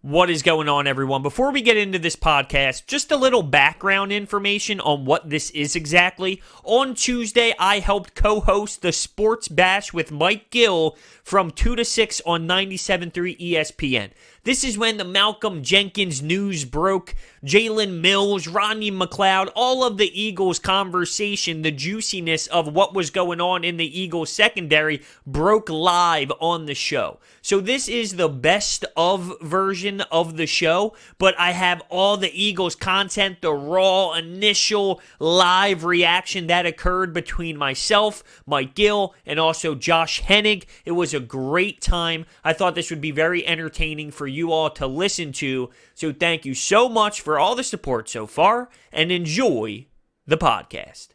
What is going on, everyone? Before we get into this podcast, just a little background information on what this is exactly. On Tuesday, I helped co-host the Sports Bash with Mike Gill from 2 to 6 on 97.3 ESPN. This is when the Malcolm Jenkins news broke. Jalen Mills, Rodney Mcleod, all of the Eagles conversation, the juiciness of what was going on in the Eagles secondary broke live on the show. So this is the best of version of the show, but I have all the Eagles content, the raw initial live reaction that occurred between myself, Mike Gill, and also Josh Hennig. It was a great time. I thought this would be very entertaining for you all to listen to. So thank you so much for all the support so far, and enjoy the podcast.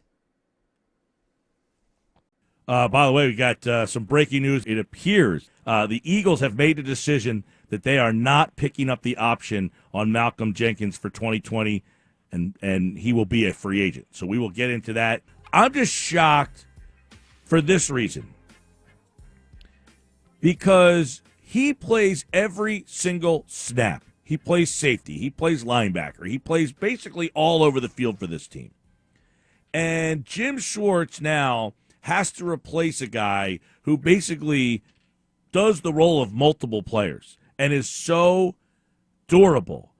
By the way, we got some breaking news. It appears the Eagles have made a decision that they are not picking up the option on Malcolm Jenkins for 2020, and he will be a free agent. So we will get into that. I'm just shocked for this reason. Because he plays every single snap. He plays safety. He plays linebacker. He plays basically all over the field for this team. And Jim Schwartz now has to replace a guy who basically does the role of multiple players and is so durable.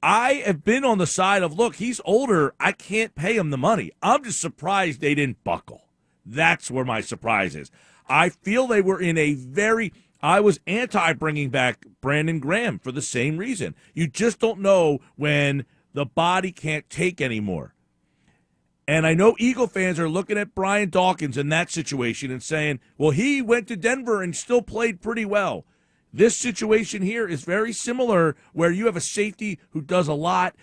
I have been on the side of, look, he's older. I can't pay him the money. I'm just surprised they didn't buckle. That's where my surprise is. I feel they were in a I was anti-bringing back Brandon Graham for the same reason. You just don't know when the body can't take anymore. And I know Eagle fans are looking at Brian Dawkins in that situation and saying, well, he went to Denver and still played pretty well. This situation here is very similar where you have a safety who does a lot.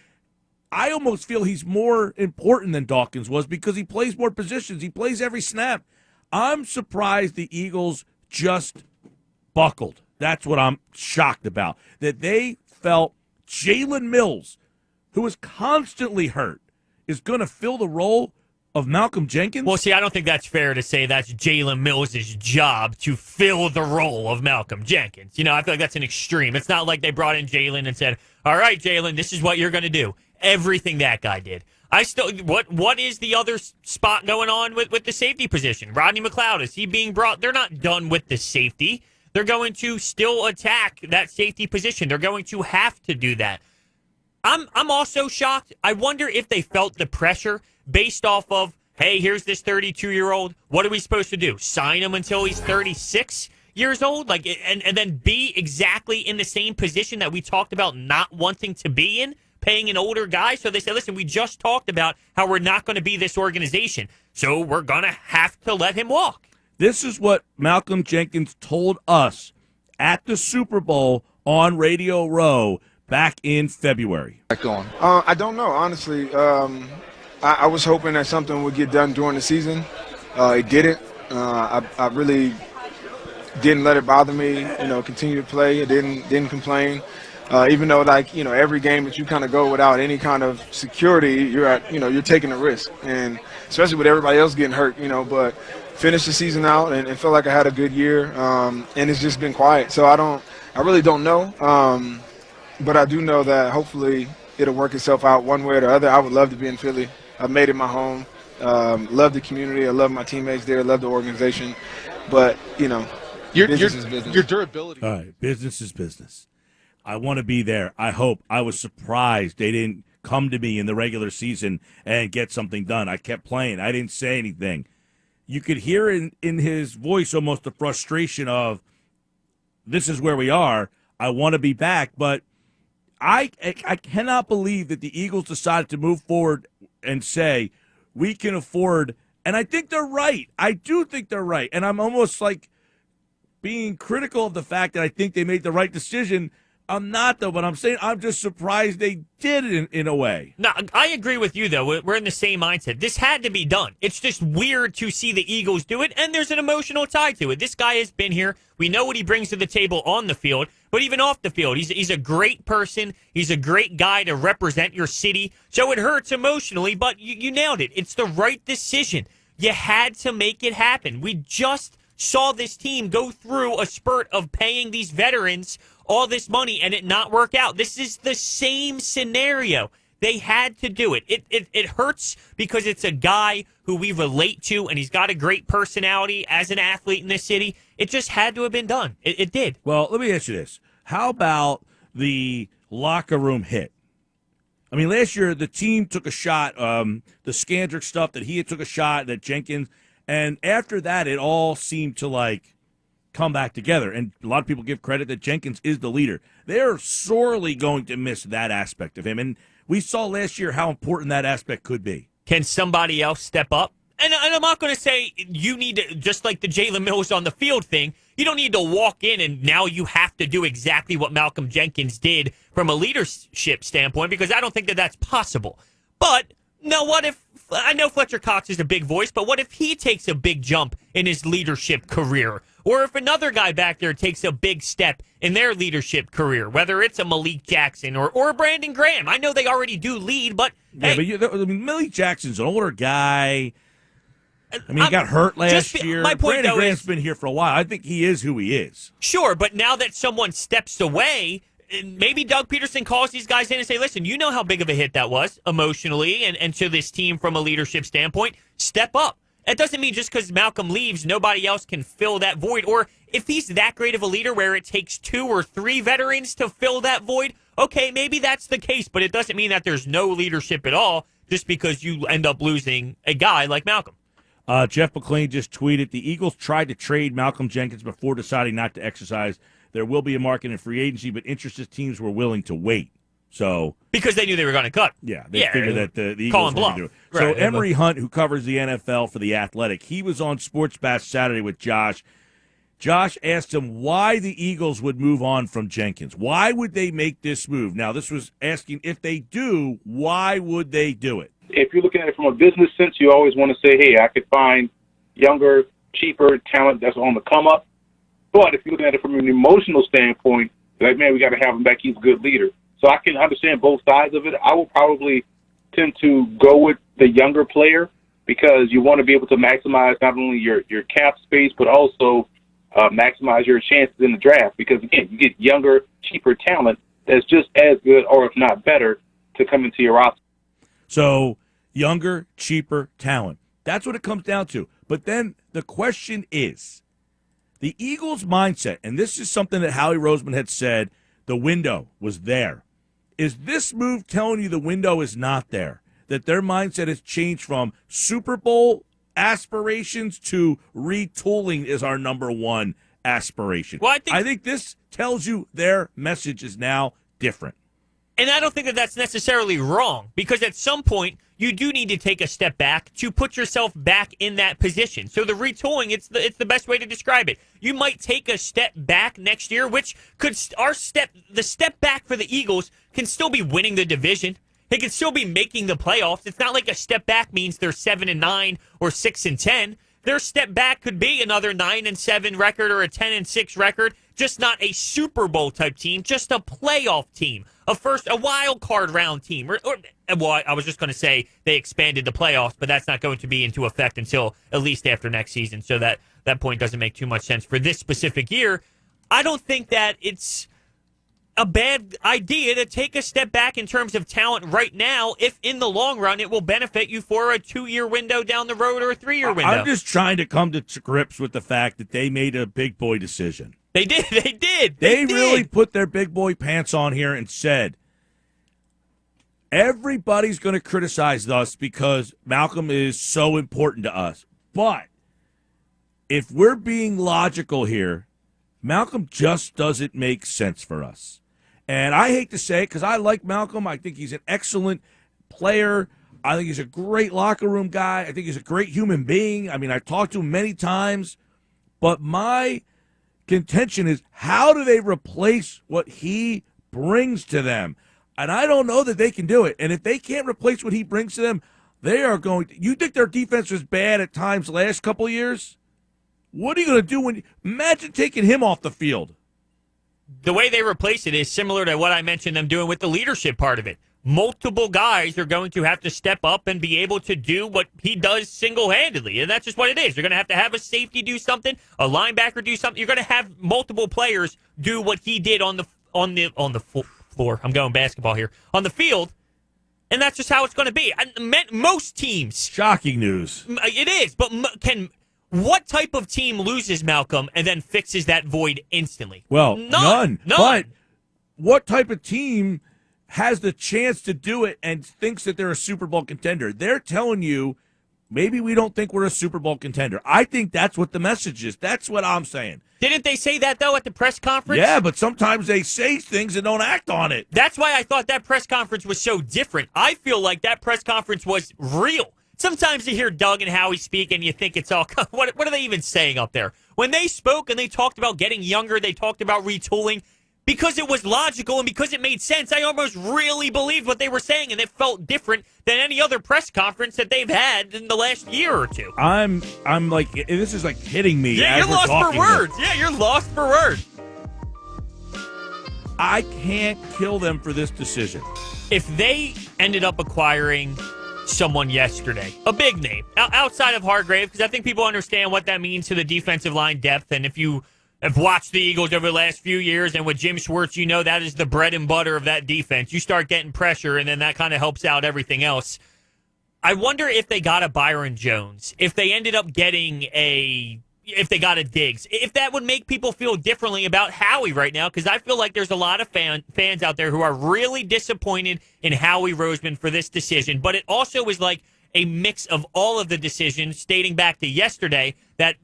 I almost feel he's more important than Dawkins was because he plays more positions. He plays every snap. I'm surprised the Eagles just buckled. That's what I'm shocked about. That they felt Jalen Mills, who is constantly hurt, is going to fill the role of Malcolm Jenkins? Well, see, I don't think that's fair to say that's Jalen Mills' job to fill the role of Malcolm Jenkins. You know, I feel like that's an extreme. It's not like they brought in Jalen and said, all right, Jalen, this is what you're going to do. Everything that guy did. What is the other spot going on with the safety position? Rodney Mcleod, is he being brought? They're not done with the safety. They're going to still attack that safety position. They're going to have to do that. I'm also shocked. I wonder if they felt the pressure based off of, hey, here's this 32-year-old. What are we supposed to do? Sign him until he's 36 years old? And then be exactly in the same position that we talked about not wanting to be in, paying an older guy? So they said, listen, we just talked about how we're not going to be this organization, so we're going to have to let him walk. This is what Malcolm Jenkins told us at the Super Bowl on Radio Row back in February. I don't know, honestly. I was hoping that something would get done during the season. It didn't. I really didn't let it bother me. Continue to play. I didn't complain. Even though, every game that you kind of go without any kind of security, you're taking a risk, and especially with everybody else getting hurt. But finished the season out and felt like I had a good year. And it's just been quiet, so I really don't know. But I do know that hopefully it'll work itself out one way or the other. I would love to be in Philly. I've made it my home. Love the community. I love my teammates there. I love the organization. But, business is business. Your durability. All right, business is business. I want to be there. I hope. I was surprised they didn't come to me in the regular season and get something done. I kept playing. I didn't say anything. You could hear in his voice almost the frustration of, this is where we are. I want to be back, but I cannot believe that the Eagles decided to move forward and say, we can afford, and I think they're right. I do think they're right, and I'm almost like being critical of the fact that I think they made the right decision. I'm not, though, but I'm saying I'm just surprised they did it in a way. No, I agree with you, though. We're in the same mindset. This had to be done. It's just weird to see the Eagles do it, and there's an emotional tie to it. This guy has been here. We know what he brings to the table on the field, but even off the field, he's a great person. He's a great guy to represent your city. So it hurts emotionally, but you nailed it. It's the right decision. You had to make it happen. We just saw this team go through a spurt of paying these veterans all this money and it not work out. This is the same scenario. They had to do it. It hurts because it's a guy who we relate to, and he's got a great personality as an athlete in this city. It just had to have been done. It did. Well, let me ask you this. How about the locker room hit? I mean, last year the team took a shot, the Scandrick stuff that he had took a shot, that Jenkins, and after that it all seemed to, come back together. And a lot of people give credit that Jenkins is the leader. They're sorely going to miss that aspect of him, and we saw last year how important that aspect could be. Can somebody else step up? And I'm not going to say you need to, just like the Jalen Mills on the field thing, you don't need to walk in and now you have to do exactly what Malcolm Jenkins did from a leadership standpoint, because I don't think that that's possible. But now what if, I know Fletcher Cox is a big voice, but what if he takes a big jump in his leadership career? Or if another guy back there takes a big step in their leadership career, whether it's a Malik Jackson or Brandon Graham. I know they already do lead, but Malik Jackson's an older guy. I mean, he got hurt last year. My point, Brandon Graham's been here for a while. I think he is who he is. Sure, but now that someone steps away, maybe Doug Peterson calls these guys in and say, listen, you know how big of a hit that was emotionally and to this team from a leadership standpoint. Step up. That doesn't mean just because Malcolm leaves, nobody else can fill that void. Or if he's that great of a leader where it takes 2 or 3 veterans to fill that void, okay, maybe that's the case, but it doesn't mean that there's no leadership at all just because you end up losing a guy like Malcolm. Jeff McLean just tweeted, the Eagles tried to trade Malcolm Jenkins before deciding not to exercise. There will be a market in free agency, but interested teams were willing to wait. So because they knew they were going to cut. Yeah, they figured that the Eagles were going to do it. Right. So Emery Hunt, who covers the NFL for The Athletic, he was on Sports Bash Saturday with Josh. Josh asked him why the Eagles would move on from Jenkins. Why would they make this move? Now, this was asking if they do, why would they do it? If you're looking at it from a business sense, you always want to say, hey, I could find younger, cheaper talent that's on the come up. But if you're looking at it from an emotional standpoint, like, man, we got to have him back. He's a good leader. So I can understand both sides of it. I will probably tend to go with the younger player because you want to be able to maximize not only your cap space, but also maximize your chances in the draft. Because, again, you get younger, cheaper talent that's just as good or if not better to come into your roster. So younger, cheaper talent. That's what it comes down to. But then the question is, the Eagles' mindset, and this is something that Howie Roseman had said, the window was there. Is this move telling you the window is not there? That their mindset has changed from Super Bowl aspirations to retooling is our number one aspiration? Well, I think this tells you their message is now different. And I don't think that that's necessarily wrong, because at some point you do need to take a step back to put yourself back in that position. So the retooling, it's the best way to describe it. You might take a step back next year, which could the step back for the Eagles can still be winning the division. They can still be making the playoffs. It's not like a step back means they're 7-9 or 6-10. Their step back could be another 9-7 record or a 10-6 record, just not a Super Bowl type team, just a playoff team, a wild card round team. Well, I was just going to say they expanded the playoffs, but that's not going to be into effect until at least after next season. So that point doesn't make too much sense for this specific year. I don't think that it's a bad idea to take a step back in terms of talent right now if in the long run it will benefit you for a 2-year window down the road or a 3-year window. I'm just trying to come to grips with the fact that they made a big boy decision. They did. They really put their big boy pants on here and said, everybody's going to criticize us because Malcolm is so important to us. But if we're being logical here, Malcolm just doesn't make sense for us. And I hate to say it because I like Malcolm. I think he's an excellent player. I think he's a great locker room guy. I think he's a great human being. I mean, I've talked to him many times. But my contention is, how do they replace what he brings to them? And I don't know that they can do it. And if they can't replace what he brings to them, they are going to. You think their defense was bad at times last couple of years? What are you going to do when? Imagine taking him off the field. The way they replace it is similar to what I mentioned them doing with the leadership part of it. Multiple guys are going to have to step up and be able to do what he does single-handedly, and that's just what it is. You're going to have a safety do something, a linebacker do something. You're going to have multiple players do what he did on floor. I'm going basketball here. On the field, and that's just how it's going to be. Most teams. Shocking news. It is, but what type of team loses Malcolm and then fixes that void instantly? Well, none. But what type of team has the chance to do it and thinks that they're a Super Bowl contender? They're telling you, maybe we don't think we're a Super Bowl contender. I think that's what the message is. That's what I'm saying. Didn't they say that, though, at the press conference? Yeah, but sometimes they say things and don't act on it. That's why I thought that press conference was so different. I feel like that press conference was real. Sometimes you hear Doug and Howie speak and you think it's all, what are they even saying up there? When they spoke and they talked about getting younger, they talked about retooling, because it was logical and because it made sense, I almost really believed what they were saying, and it felt different than any other press conference that they've had in the last year or two. I'm like, this is like hitting me. Yeah, as you're we're lost talking for words. Yeah, you're lost for words. I can't kill them for this decision. If they ended up acquiring someone yesterday, a big name, outside of Hargrave, because I think people understand what that means to the defensive line depth, and if you have watched the Eagles over the last few years, and with Jim Schwartz, you know that is the bread and butter of that defense. You start getting pressure, and then that kind of helps out everything else. I wonder if they got a Byron Jones, if they ended up getting if they got a Diggs, if that would make people feel differently about Howie right now, because I feel like there's a lot of fans out there who are really disappointed in Howie Roseman for this decision, but it also was like a mix of all of the decisions dating back to yesterday that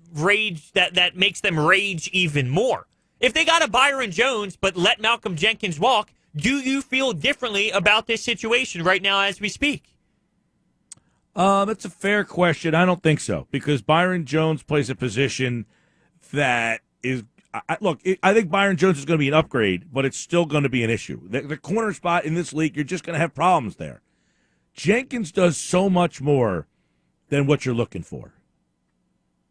makes them rage even more. If they got a Byron Jones but let Malcolm Jenkins walk, do you feel differently about this situation right now as we speak? That's a fair question. I don't think so, because Byron Jones plays a position that is I think Byron Jones is going to be an upgrade, but it's still going to be an issue. The corner spot in this league, you're just going to have problems there. Jenkins does so much more than what you're looking for,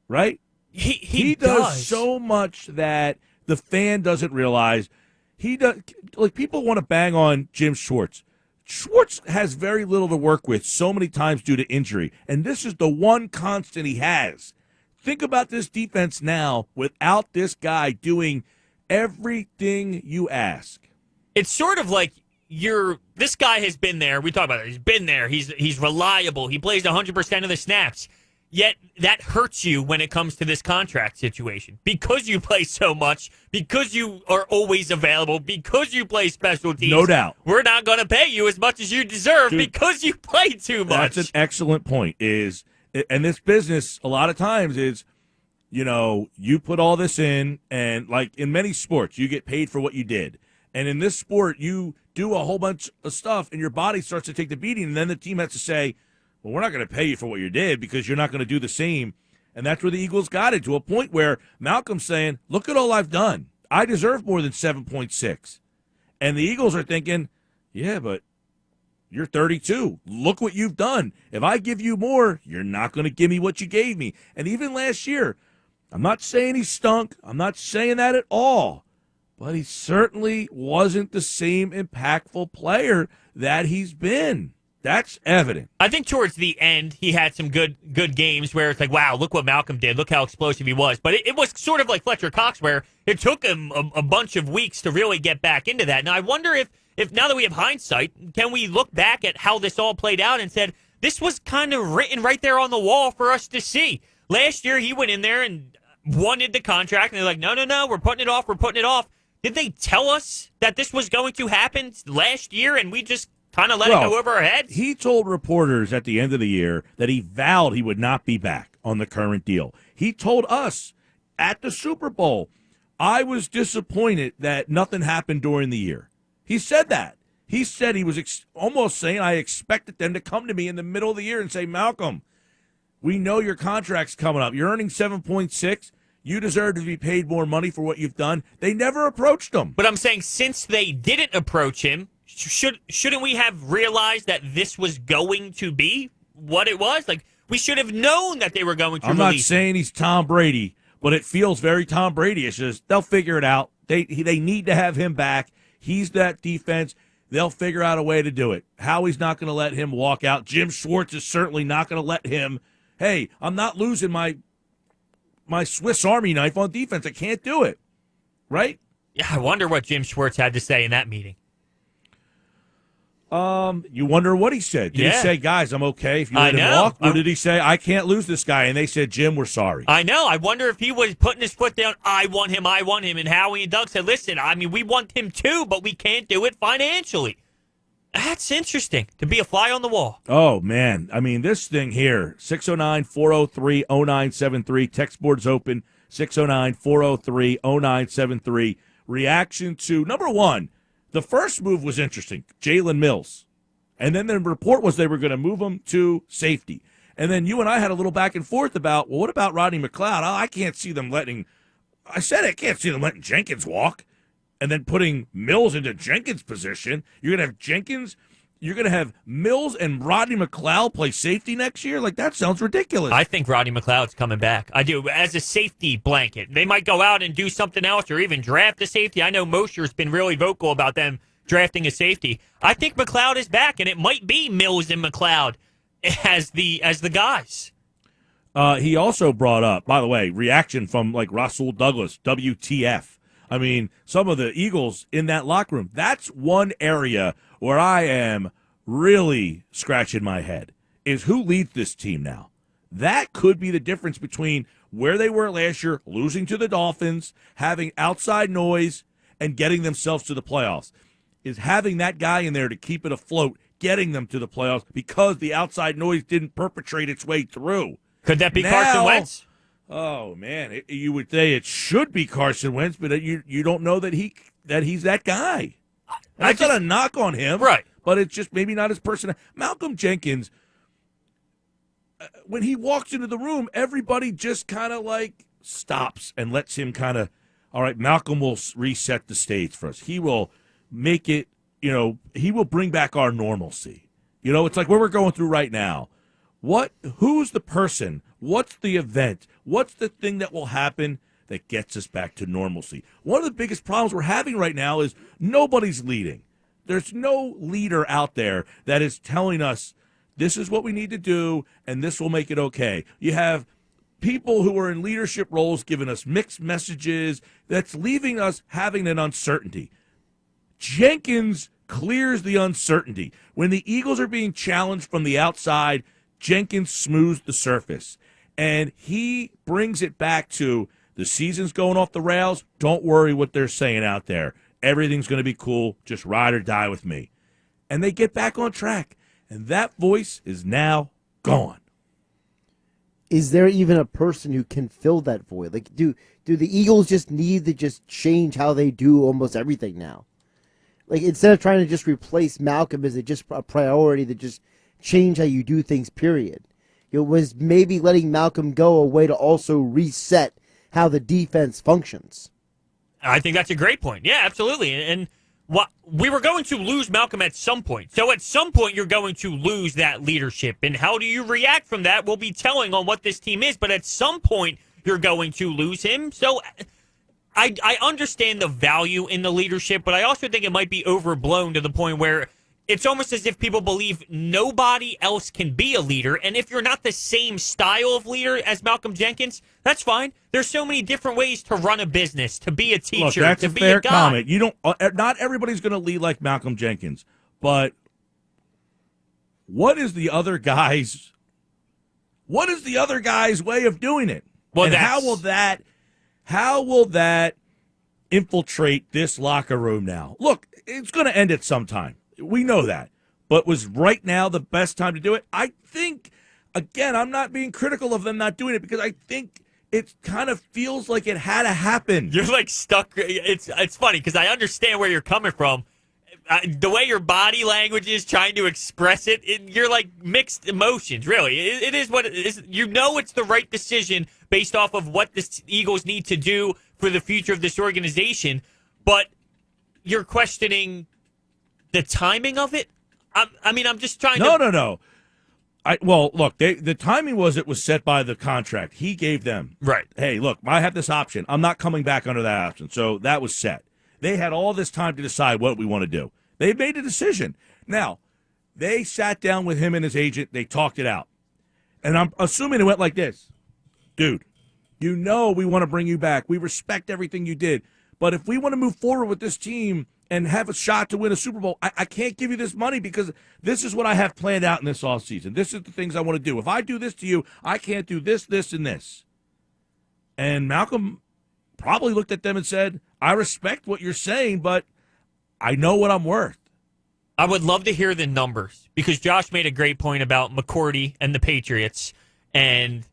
right? He does so much that the fan doesn't realize. He does. Like, people want to bang on Jim Schwartz. Schwartz has very little to work with so many times due to injury, and this is the one constant he has. Think about this defense now without this guy doing everything you ask. It's sort of like this guy has been there. We talk about it. He's been there. He's reliable. He plays 100% of the snaps. Yet that hurts you when it comes to this contract situation. Because you play so much, because you are always available, because you play special teams. No doubt. We're not going to pay you as much as you deserve because you play too much. That's an excellent point. And this business, a lot of times, is, you put all this in, and like in many sports, you get paid for what you did. And in this sport, you do a whole bunch of stuff, and your body starts to take the beating, and then the team has to say, well, we're not going to pay you for what you did because you're not going to do the same. And that's where the Eagles got it, to a point where Malcolm's saying, look at all I've done. I deserve more than 7.6. And the Eagles are thinking, yeah, but you're 32. Look what you've done. If I give you more, you're not going to give me what you gave me. And even last year, I'm not saying he stunk. I'm not saying that at all. But he certainly wasn't the same impactful player that he's been. That's evident. I think towards the end, he had some good games where it's like, wow, look what Malcolm did. Look how explosive he was. But it was sort of like Fletcher Cox, where it took him a bunch of weeks to really get back into that. Now, I wonder if now that we have hindsight, can we look back at how this all played out and said, this was kind of written right there on the wall for us to see. Last year, he went in there and wanted the contract, and they're like, no, we're putting it off. Did they tell us that this was going to happen last year, and we just kind of let it go over our heads? He told reporters at the end of the year that he vowed he would not be back on the current deal. He told us at the Super Bowl, I was disappointed that nothing happened during the year. He said that. He said he was almost saying, I expected them to come to me in the middle of the year and say, Malcolm, we know your contract's coming up. You're earning 7.6. You deserve to be paid more money for what you've done. They never approached him. But I'm saying, since they didn't approach him, shouldn't we have realized that this was going to be what it was? Like, we should have known that they were going to release him. I'm not saying he's Tom Brady, but it feels very Tom Brady-ish. They'll figure it out. They need to have him back. He's that defense. They'll figure out a way to do it. Howie's not going to let him walk out. Jim Schwartz is certainly not going to let him. Hey, I'm not losing my Swiss Army knife on defense. I can't do it. Right? Yeah, I wonder what Jim Schwartz had to say in that meeting. You wonder what he said. Did he say, guys, I'm okay if you let him walk? Or did he say, I can't lose this guy? And they said, Jim, we're sorry. I know. I wonder if he was putting his foot down, I want him. And Howie and Doug said, listen, I mean, we want him too, but we can't do it financially. That's interesting, to be a fly on the wall. Oh, man. I mean, this thing here, 609-403-0973. Text board's open, 609-403-0973. Reaction to, number one, the first move was interesting, Jalen Mills. And then the report was they were going to move him to safety. And then you and I had a little back and forth about, well, what about Rodney Mcleod? I can't see them letting Jenkins walk. And then putting Mills into Jenkins' position. You're going to have Jenkins, you're going to have Mills and Rodney McLeod play safety next year? Like, that sounds ridiculous. I think Rodney McLeod's coming back. I do, as a safety blanket. They might go out and do something else or even draft a safety. I know Mosher's been really vocal about them drafting a safety. I think McLeod is back, and it might be Mills and McLeod as the guys. He also brought up, by the way, reaction from, like, Rasul Douglas, WTF. I mean, some of the Eagles in that locker room, that's one area where I am really scratching my head, is who leads this team now. That could be the difference between where they were last year, losing to the Dolphins, having outside noise, and getting themselves to the playoffs, is having that guy in there to keep it afloat, getting them to the playoffs because the outside noise didn't perpetrate its way through. Could that be Carson Wentz? Oh, man, you would say it should be Carson Wentz, but you don't know that he's that guy. That's not a knock on him. Right. But it's just maybe not his personality. Malcolm Jenkins, when he walks into the room, everybody just kind of like stops and lets him kind of, all right, Malcolm will reset the stage for us. He will make it, he will bring back our normalcy. It's like what we're going through right now. Who's the person? What's the event? What's the thing that will happen that gets us back to normalcy? One of the biggest problems we're having right now is nobody's leading. There's no leader out there that is telling us this is what we need to do and this will make it okay. You have people who are in leadership roles giving us mixed messages that's leaving us having an uncertainty. Jenkins clears the uncertainty. When the Eagles are being challenged from the outside, Jenkins smooths the surface, and he brings it back to the season's going off the rails. Don't worry what they're saying out there. Everything's going to be cool. Just ride or die with me. And they get back on track, and that voice is now gone. Is there even a person who can fill that void? Like, do the Eagles just need to just change how they do almost everything now? Like, instead of trying to just replace Malcolm, is it just a priority to just change how you do things, period? Was maybe letting Malcolm go a way to also reset how the defense functions? I think that's a great point. Yeah, absolutely. And we were going to lose Malcolm at some point. So at some point, you're going to lose that leadership. And how do you react from that will be telling on what this team is. But at some point, you're going to lose him. So I understand the value in the leadership, but I also think it might be overblown to the point where it's almost as if people believe nobody else can be a leader. And if you're not the same style of leader as Malcolm Jenkins, that's fine. There's so many different ways to run a business, to be a teacher, Look, that's to a be fair a guy. comment. Not everybody's going to lead like Malcolm Jenkins, but what is the other guy's way of doing it? Well, and how will that infiltrate this locker room now? Look, it's going to end at some time. We know that. But was right now the best time to do it? I think, again, I'm not being critical of them not doing it because I think it kind of feels like it had to happen. You're like stuck. It's funny because I understand where you're coming from. The way your body language is trying to express it, you're like mixed emotions, really. It is what it is. It's the right decision based off of what the Eagles need to do for the future of this organization. But you're questioning the timing of it? I'm just trying to... No. Look, the timing was it was set by the contract. He gave them. Right. Hey, look, I have this option. I'm not coming back under that option. So that was set. They had all this time to decide what we want to do. They made a decision. Now, they sat down with him and his agent. They talked it out. And I'm assuming it went like this. Dude, we want to bring you back. We respect everything you did. But if we want to move forward with this team and have a shot to win a Super Bowl, I can't give you this money because this is what I have planned out in this offseason. This is the things I want to do. If I do this to you, I can't do this, this, and this. And Malcolm probably looked at them and said, I respect what you're saying, but I know what I'm worth. I would love to hear the numbers because Josh made a great point about McCourty and the Patriots, and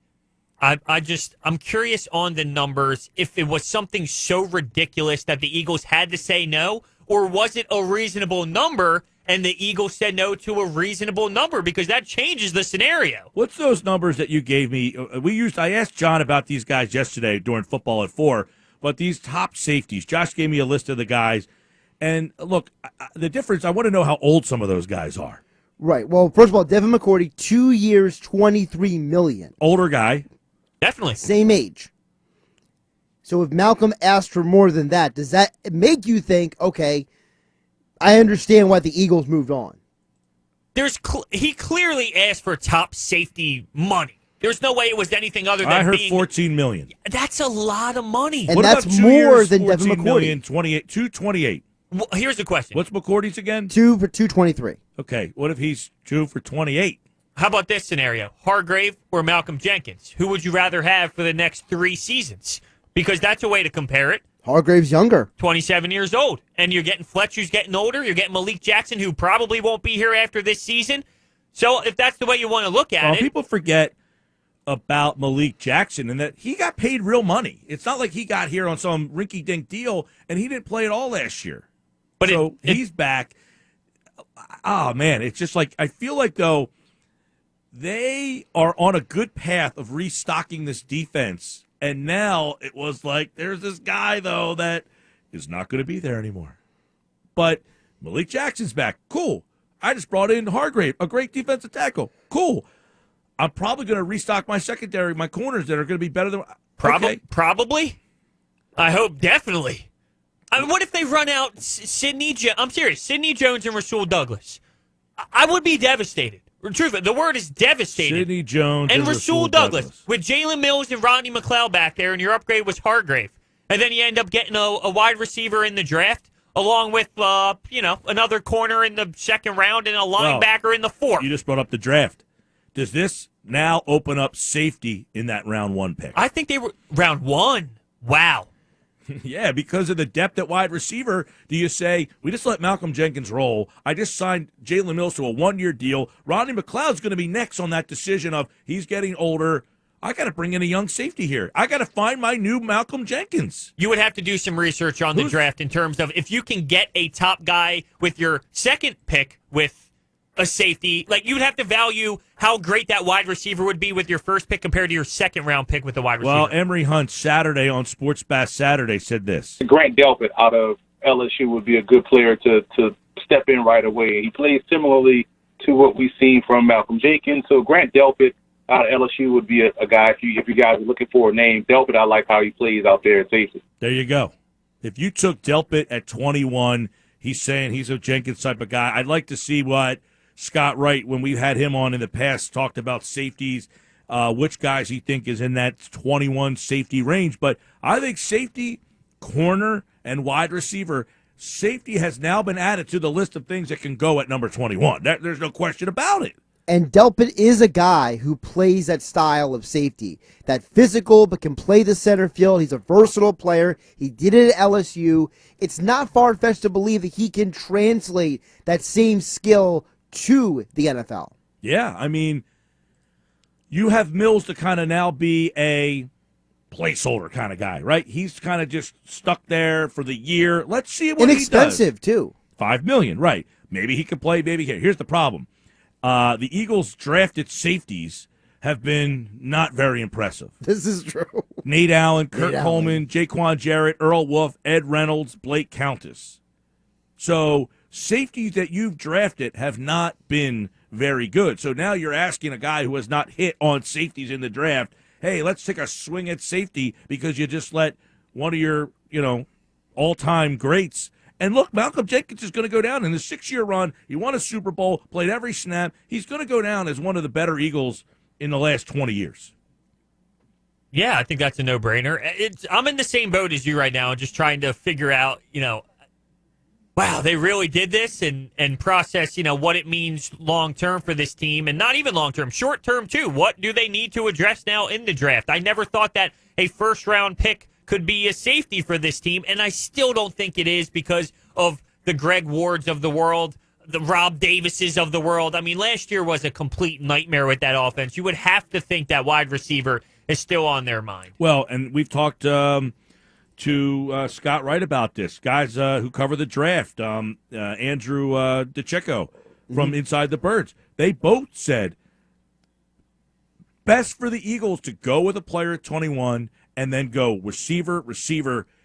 I'm curious on the numbers if it was something so ridiculous that the Eagles had to say no, or was it a reasonable number and the Eagles said no to a reasonable number because that changes the scenario. What's those numbers that you gave me? I asked John about these guys yesterday during football at 4, but these top safeties, Josh gave me a list of the guys. And look, the difference, I want to know how old some of those guys are. Right. Well, first of all, Devin McCourty, 2 years, $23 million. Older guy. Definitely. Same age. So if Malcolm asked for more than that, does that make you think, okay, I understand why the Eagles moved on? He clearly asked for top safety money. There's no way it was anything other than I heard $14 million. That's a lot of money. And what that's about 2 more years, than Devin McCourty. $14 million, 228. Well, here's the question. What's McCourty's again? 2 for 223. Okay, what if he's 2 for 28? How about this scenario? Hargrave or Malcolm Jenkins? Who would you rather have for the next 3 seasons? Because that's a way to compare it. Hargrave's younger. 27 years old. And you're getting Fletch, who's getting older. You're getting Malik Jackson, who probably won't be here after this season. So if that's the way you want to look at it. People forget about Malik Jackson and that he got paid real money. It's not like he got here on some rinky-dink deal and he didn't play at all last year. But he's back. Oh, man, it's just like I feel like, though, they are on a good path of restocking this defense. And now it was like there's this guy, though, that is not going to be there anymore. But Malik Jackson's back. Cool. I just brought in Hargrave, a great defensive tackle. Cool. I'm probably going to restock my secondary, my corners that are going to be better than Probably. I hope definitely. I mean, what if they run out Sidney Jones? I'm serious. Sidney Jones and Rasul Douglas. I would be devastated. Truthfully, the word is devastated. Sidney Jones and Rasul Douglas. With Jalen Mills and Rodney Mcleod back there, and your upgrade was Hargrave. And then you end up getting a wide receiver in the draft, along with another corner in the second round and a linebacker in the fourth. You just brought up the draft. Does this now open up safety in that round 1 pick? I think they were round 1. Wow. Yeah, because of the depth at wide receiver, do you say, we just let Malcolm Jenkins roll. I just signed Jalen Mills to a 1-year deal. Rodney McLeod's going to be next on that decision of he's getting older. I got to bring in a young safety here. I got to find my new Malcolm Jenkins. You would have to do some research on the draft in terms of if you can get a top guy with your second pick with a safety, like you would have to value how great that wide receiver would be with your first pick compared to your second round pick with the wide receiver. Well, Emery Hunt Saturday on Sports Bash Saturday said this. Grant Delpit out of LSU would be a good player to step in right away. He plays similarly to what we've seen from Malcolm Jenkins. So Grant Delpit out of LSU would be a guy, if you guys are looking for a name. Delpit, I like how he plays out there at safety. There you go. If you took Delpit at 21, he's saying he's a Jenkins type of guy. I'd like to see what Scott Wright, when we've had him on in the past, talked about safeties, which guys he think is in that 21 safety range. But I think safety, corner, and wide receiver, safety has now been added to the list of things that can go at number 21. There's no question about it. And Delpit is a guy who plays that style of safety, that physical but can play the center field. He's a versatile player. He did it at LSU. It's not far-fetched to believe that he can translate that same skill to the NFL. Yeah, I mean, you have Mills to kind of now be a placeholder kind of guy, right? He's kind of just stuck there for the year. Let's see what he does. Inexpensive, too. $5 million, right. Maybe he could play, maybe he can. Here's the problem. The Eagles' drafted safeties have been not very impressive. This is true. Nate Allen, Kurt Coleman, Jaquan Jarrett, Earl Wolf, Ed Reynolds, Blake Countess. So safeties that you've drafted have not been very good. So now you're asking a guy who has not hit on safeties in the draft, hey, let's take a swing at safety because you just let one of your, all-time greats. And look, Malcolm Jenkins is going to go down in the 6-year run. He won a Super Bowl, played every snap. He's going to go down as one of the better Eagles in the last 20 years. Yeah, I think that's a no-brainer. I'm in the same boat as you right now, just trying to figure out, wow, they really did this and process, what it means long-term for this team, and not even long-term, short-term too. What do they need to address now in the draft? I never thought that a first-round pick could be a safety for this team, and I still don't think it is because of the Greg Wards of the world, the Rob Davises of the world. I mean, last year was a complete nightmare with that offense. You would have to think that wide receiver is still on their mind. Well, and we've talked to Scott Wright about this. Guys who cover the draft, Andrew DeCecco from Inside the Birds, they both said best for the Eagles to go with a player at 21 and then go receiver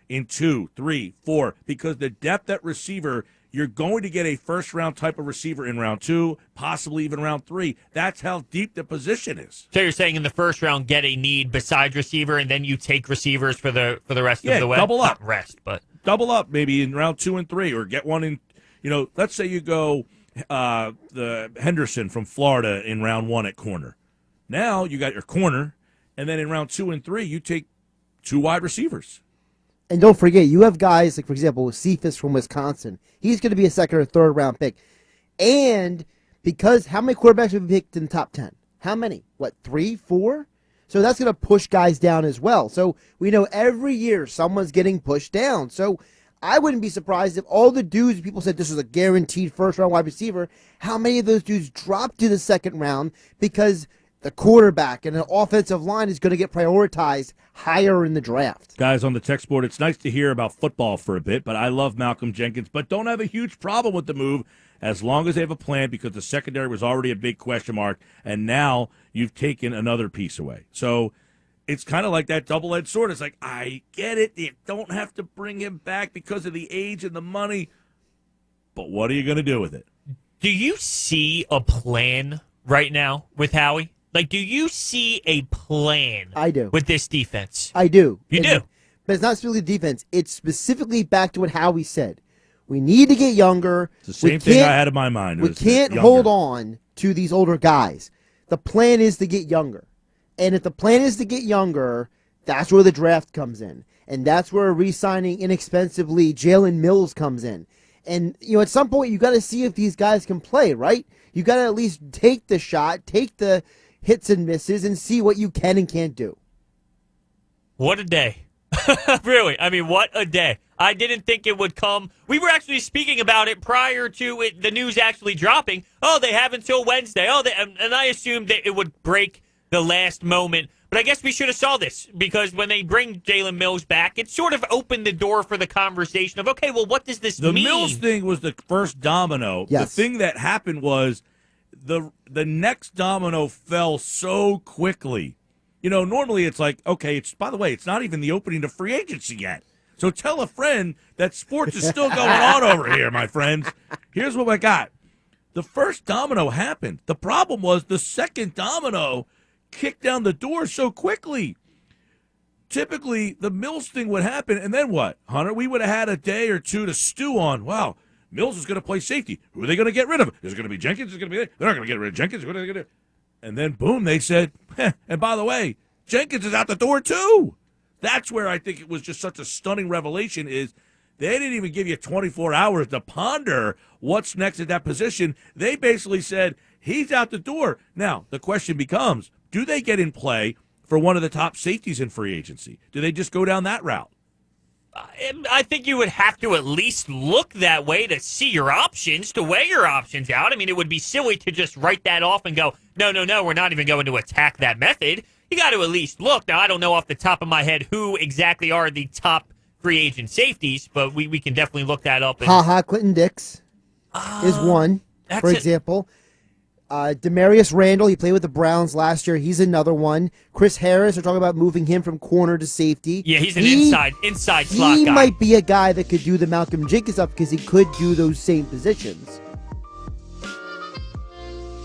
in 2, 3, 4, because the depth at receiver, you're going to get a first-round type of receiver in round 2, possibly even round 3. That's how deep the position is. So you're saying in the first round, get a need besides receiver, and then you take receivers for the rest of the way? Double up. Not rest, but double up maybe in round 2 and 3, or get one in, let's say you go the Henderson from Florida in round 1 at corner. Now you got your corner, and then in round 2 and 3, you take 2 wide receivers. And don't forget, you have guys like, for example, Cephas from Wisconsin. He's going to be a second or third round pick. And because how many quarterbacks have been picked in the top 10? How many? 3, 4? So that's going to push guys down as well. So we know every year someone's getting pushed down. So I wouldn't be surprised if all the dudes people said this was a guaranteed first round wide receiver, how many of those dudes dropped to the second round because the quarterback and the offensive line is going to get prioritized higher in the draft. Guys on the text board, it's nice to hear about football for a bit, but I love Malcolm Jenkins, but don't have a huge problem with the move as long as they have a plan, because the secondary was already a big question mark, and now you've taken another piece away. So it's kind of like that double-edged sword. It's like, I get it. You don't have to bring him back because of the age and the money, but what are you going to do with it? do you see a plan right now with Howie? Like, do you see a plan? I do. With this defense? I do. You do? But it's not specifically defense. It's specifically back to what Howie said. We need to get younger. It's the same thing I had in my mind. We can't hold on to these older guys. The plan is to get younger. And if the plan is to get younger, that's where the draft comes in. And that's where re-signing inexpensively Jalen Mills comes in. And, you know, at some point, you got to see if these guys can play, right? You got to at least take the shot, take the hits and misses, and see what you can and can't do. What a day. Really, I mean, what a day. I didn't think it would come. We were actually speaking about it prior to the news actually dropping. Oh, they have until Wednesday. And I assumed that it would break the last moment. But I guess we should have saw this, because when they bring Jalen Mills back, it sort of opened the door for the conversation of, okay, well, what does this mean? The Mills thing was the first domino. Yes. The thing that happened was the next domino fell so quickly. You know, normally it's like, okay, by the way, it's not even the opening to free agency yet. So tell a friend that sports is still going on over here, my friends. Here's what I got. The first domino happened. The problem was the second domino kicked down the door so quickly. Typically, the Mills thing would happen, and then what, Hunter? We would have had a day or two to stew on. Wow, Mills is going to play safety. Who are they going to get rid of? Is it going to be Jenkins? Is it going to be there? They're not going to get rid of Jenkins. What are they going to do? And then, boom, they said, and by the way, Jenkins is out the door too. That's where I think it was just such a stunning revelation is they didn't even give you 24 hours to ponder what's next at that position. They basically said, he's out the door. Now, the question becomes, do they get in play for one of the top safeties in free agency? Do they just go down that route? I think you would have to at least look that way to see your options, to weigh your options out. I mean, it would be silly to just write that off and go, no, we're not even going to attack that method. You got to at least look. Now, I don't know off the top of my head who exactly are the top free agent safeties, but we can definitely look that up. Clinton Dix is one, for example. Demarius Randall, he played with the Browns last year. He's another one. Chris Harris, they're talking about moving him from corner to safety. Yeah, he's an inside slot guy. He might be a guy that could do the Malcolm Jenkins stuff because he could do those same positions.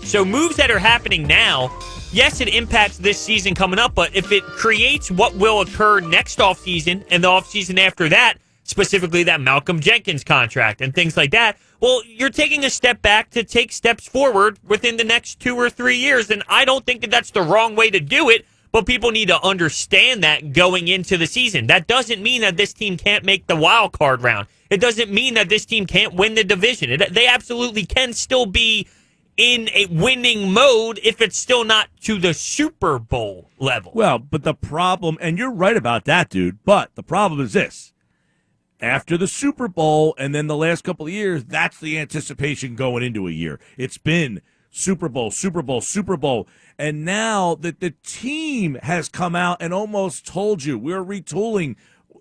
So moves that are happening now, yes, it impacts this season coming up, but if it creates what will occur next offseason and the offseason after that, specifically that Malcolm Jenkins contract and things like that, well, you're taking a step back to take steps forward within the next 2 or 3 years, and I don't think that that's the wrong way to do it, but people need to understand that going into the season. That doesn't mean that this team can't make the wild card round. It doesn't mean that this team can't win the division. They absolutely can still be in a winning mode if it's still not to the Super Bowl level. Well, but the problem, and you're right about that, dude, but the problem is this. After the Super Bowl and then the last couple of years, that's the anticipation going into a year. It's been Super Bowl, Super Bowl, Super Bowl. And now that the team has come out and almost told you we're retooling,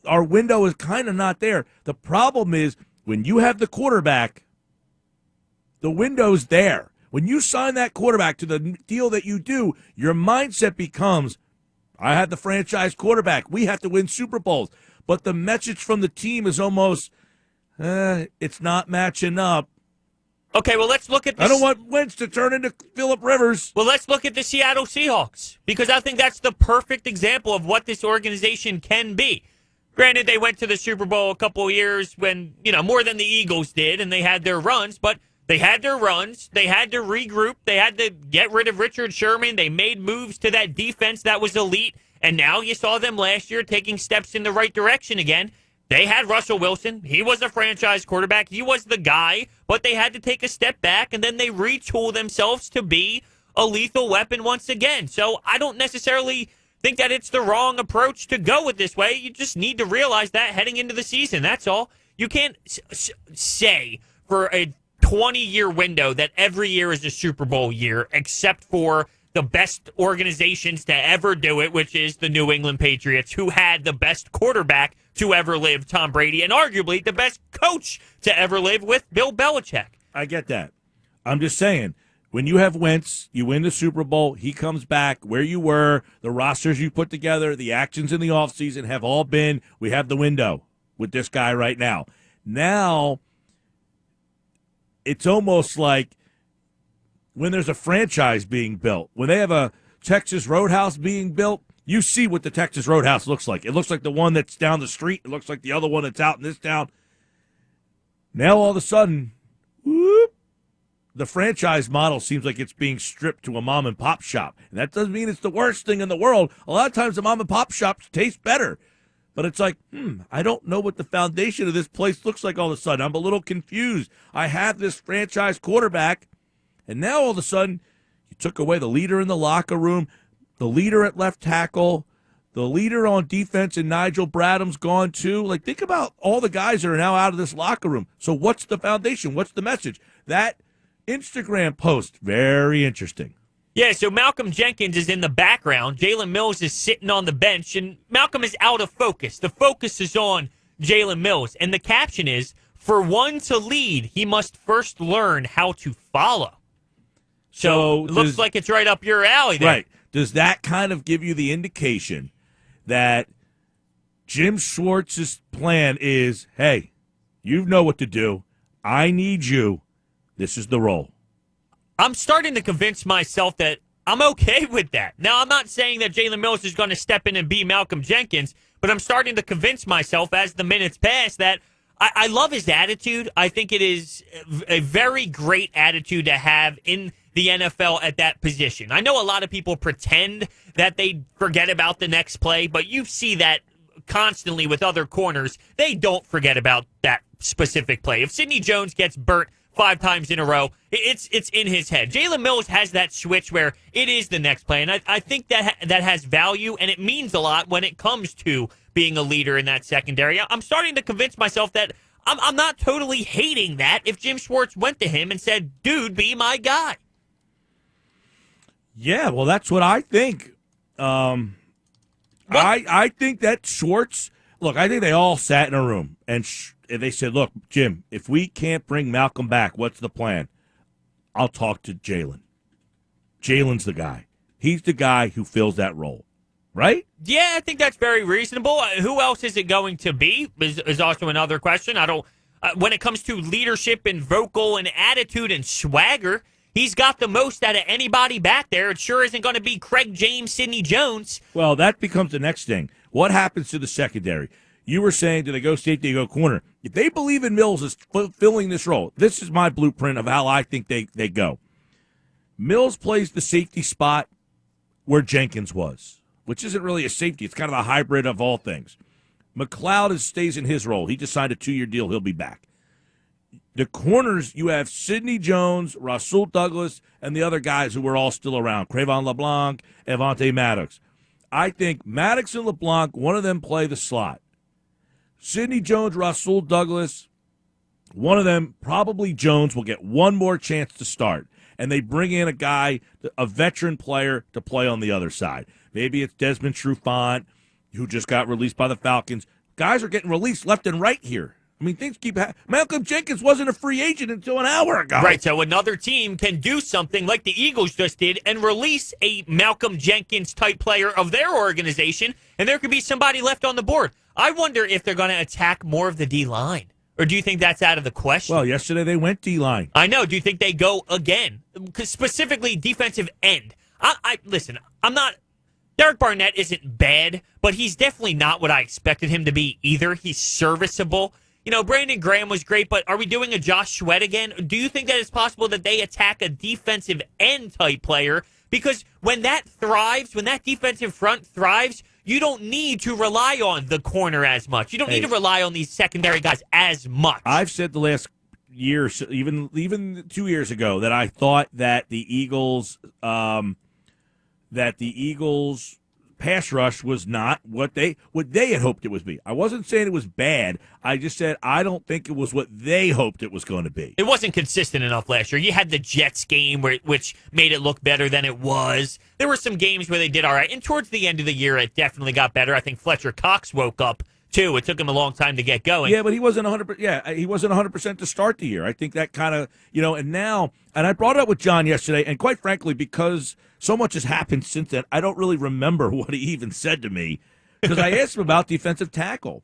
our window is kind of not there. The problem is when you have the quarterback, the window's there. When you sign that quarterback to the deal that you do, your mindset becomes, I had the franchise quarterback. We have to win Super Bowls. But the message from the team is almost, it's not matching up. Okay, well, let's look at this. I don't want Wentz to turn into Phillip Rivers. Well, let's look at the Seattle Seahawks, because I think that's the perfect example of what this organization can be. Granted, they went to the Super Bowl a couple of years when, more than the Eagles did, and they had their runs, but they had their runs. They had to regroup. They had to get rid of Richard Sherman. They made moves to that defense that was elite, and now you saw them last year taking steps in the right direction again. They had Russell Wilson. He was a franchise quarterback. He was the guy, but they had to take a step back, and then they retool themselves to be a lethal weapon once again. So I don't necessarily think that it's the wrong approach to go with this way. You just need to realize that heading into the season. That's all. You can't say for a 20-year window that every year is a Super Bowl year, except for the best organizations to ever do it, which is the New England Patriots, who had the best quarterback to ever live, Tom Brady, and arguably the best coach to ever live with Bill Belichick. I get that. I'm just saying, when you have Wentz, you win the Super Bowl, he comes back where you were, the rosters you put together, the actions in the offseason have all been, we have the window with this guy right now. Now, it's almost like when there's a franchise being built, when they have a Texas Roadhouse being built, you see what the Texas Roadhouse looks like. It looks like the one that's down the street. It looks like the other one that's out in this town. Now, all of a sudden, whoop, the franchise model seems like it's being stripped to a mom-and-pop shop. And that doesn't mean it's the worst thing in the world. A lot of times the mom-and-pop shops taste better. But it's like, I don't know what the foundation of this place looks like all of a sudden. I'm a little confused. I have this franchise quarterback, and now all of a sudden you took away the leader in the locker room, the leader at left tackle, the leader on defense, and Nigel Bradham's gone too. Like, think about all the guys that are now out of this locker room. So what's the foundation? What's the message? That Instagram post, very interesting. Yeah, so Malcolm Jenkins is in the background. Jalen Mills is sitting on the bench, and Malcolm is out of focus. The focus is on Jalen Mills, and the caption is, for one to lead, he must first learn how to follow. So it looks like it's right up your alley there. Right. Does that kind of give you the indication that Jim Schwartz's plan is, hey, you know what to do. I need you. This is the role. I'm starting to convince myself that I'm okay with that. Now, I'm not saying that Jalen Mills is going to step in and be Malcolm Jenkins, but I'm starting to convince myself as the minutes pass that I love his attitude. I think it is a very great attitude to have in the NFL at that position. I know a lot of people pretend that they forget about the next play, but you see that constantly with other corners. They don't forget about that specific play. If Sidney Jones gets burnt 5 times in a row, it's in his head. Jalen Mills has that switch where it is the next play, and I think that has value, and it means a lot when it comes to being a leader in that secondary. I'm starting to convince myself that I'm not totally hating that if Jim Schwartz went to him and said, dude, be my guy. Yeah, well, that's what I think. I think that Schwartz, look, I think they all sat in a room and they said, look, Jim, if we can't bring Malcolm back, what's the plan? I'll talk to Jalen. Jalen's the guy. He's the guy who fills that role, right? Yeah, I think that's very reasonable. Who else is it going to be is also another question. I don't. When it comes to leadership and vocal and attitude and swagger, he's got the most out of anybody back there. It sure isn't going to be Craig James, Sidney Jones. Well, that becomes the next thing. What happens to the secondary? You were saying, do they go safety, go corner? If they believe in Mills as fulfilling this role, this is my blueprint of how I think they go. Mills plays the safety spot where Jenkins was. which isn't really a safety. It's kind of a hybrid of all things. McLeod stays in his role. He just signed a 2-year deal. He'll be back. The corners, you have Sidney Jones, Rasul Douglas, and the other guys who were all still around, Cravon LeBlanc, Evante Maddox. I think Maddox and LeBlanc, one of them play the slot. Sidney Jones, Rasul Douglas, one of them, probably Jones, will get one more chance to start. And they bring in a guy, a veteran player, to play on the other side. Maybe it's Desmond Trufant, who just got released by the Falcons. Guys are getting released left and right here. I mean, things keep happening. Malcolm Jenkins wasn't a free agent until an hour ago. Right, so another team can do something like the Eagles just did and release a Malcolm Jenkins-type player of their organization, and there could be somebody left on the board. I wonder if they're going to attack more of the D-line, or do you think that's out of the question? Well, yesterday they went D-line. I know. Do you think they go again? Because specifically defensive end. Listen, I'm not... Derek Barnett isn't bad, but he's definitely not what I expected him to be either. He's serviceable. You know, Brandon Graham was great, but are we doing a Josh Sweat again? Do you think that it's possible that they attack a defensive end type player? Because when that thrives, when that defensive front thrives, you don't need to rely on the corner as much. You don't need to rely on these secondary guys as much. I've said the last year, even 2 years ago, that I thought that the Eagles pass rush was not what they had hoped it would be. I wasn't saying it was bad. I just said I don't think it was what they hoped it was going to be. It wasn't consistent enough last year. You had the Jets game which made it look better than it was. There were some games where they did all right, and towards the end of the year, it definitely got better. I think Fletcher Cox woke up too. It took him a long time to get going. Yeah, but he wasn't 100%. Yeah, he wasn't 100% to start the year. I think that kind of, and now, and I brought it up with John yesterday, and quite frankly, because so much has happened since then, I don't really remember what he even said to me, because I asked him about defensive tackle,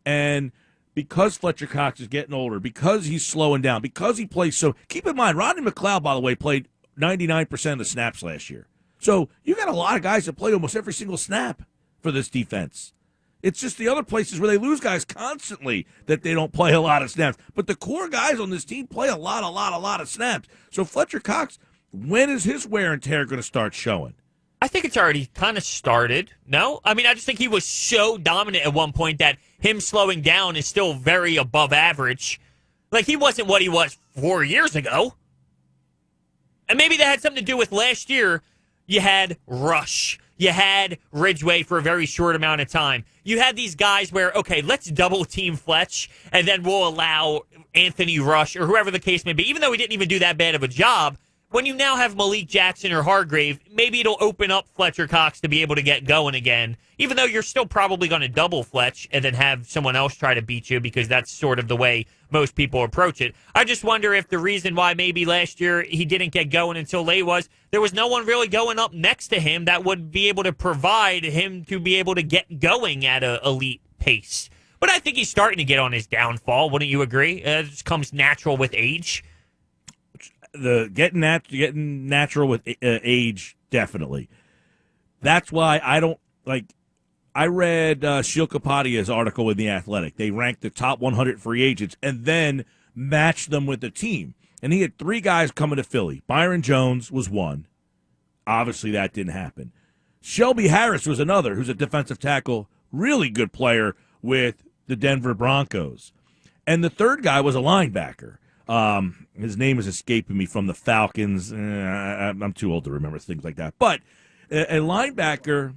and because Fletcher Cox is getting older, because he's slowing down, because he plays so. Keep in mind, Rodney Mcleod, by the way, played 99% of the snaps last year. So you got a lot of guys that play almost every single snap for this defense. It's just the other places where they lose guys constantly that they don't play a lot of snaps. But the core guys on this team play a lot of snaps. So Fletcher Cox, when is his wear and tear going to start showing? I think it's already kind of started. No? I mean, I just think he was so dominant at one point that him slowing down is still very above average. Like, he wasn't what he was 4 years ago. And maybe that had something to do with last year. You had Rush. You had Ridgeway for a very short amount of time. You had these guys where, okay, let's double team Fletch, and then we'll allow Anthony Rush or whoever the case may be, even though he didn't even do that bad of a job. When you now have Malik Jackson or Hargrave, maybe it'll open up Fletcher Cox to be able to get going again, even though you're still probably going to double Fletch and then have someone else try to beat you, because that's sort of the way most people approach it. I just wonder if the reason why maybe last year he didn't get going until late was there was no one really going up next to him that would be able to provide him to be able to get going at an elite pace. But I think he's starting to get on his downfall. Wouldn't you agree? It just comes natural with age. The getting natural with age, definitely. That's why I don't like. I read Shil Kapadia's article in The Athletic. They ranked the top 100 free agents and then matched them with the team. And he had 3 guys coming to Philly. Byron Jones was one. Obviously, that didn't happen. Shelby Harris was another, who's a defensive tackle, really good player with the Denver Broncos. And the third guy was a linebacker. His name is escaping me, from the Falcons. I'm too old to remember things like that. But a linebacker,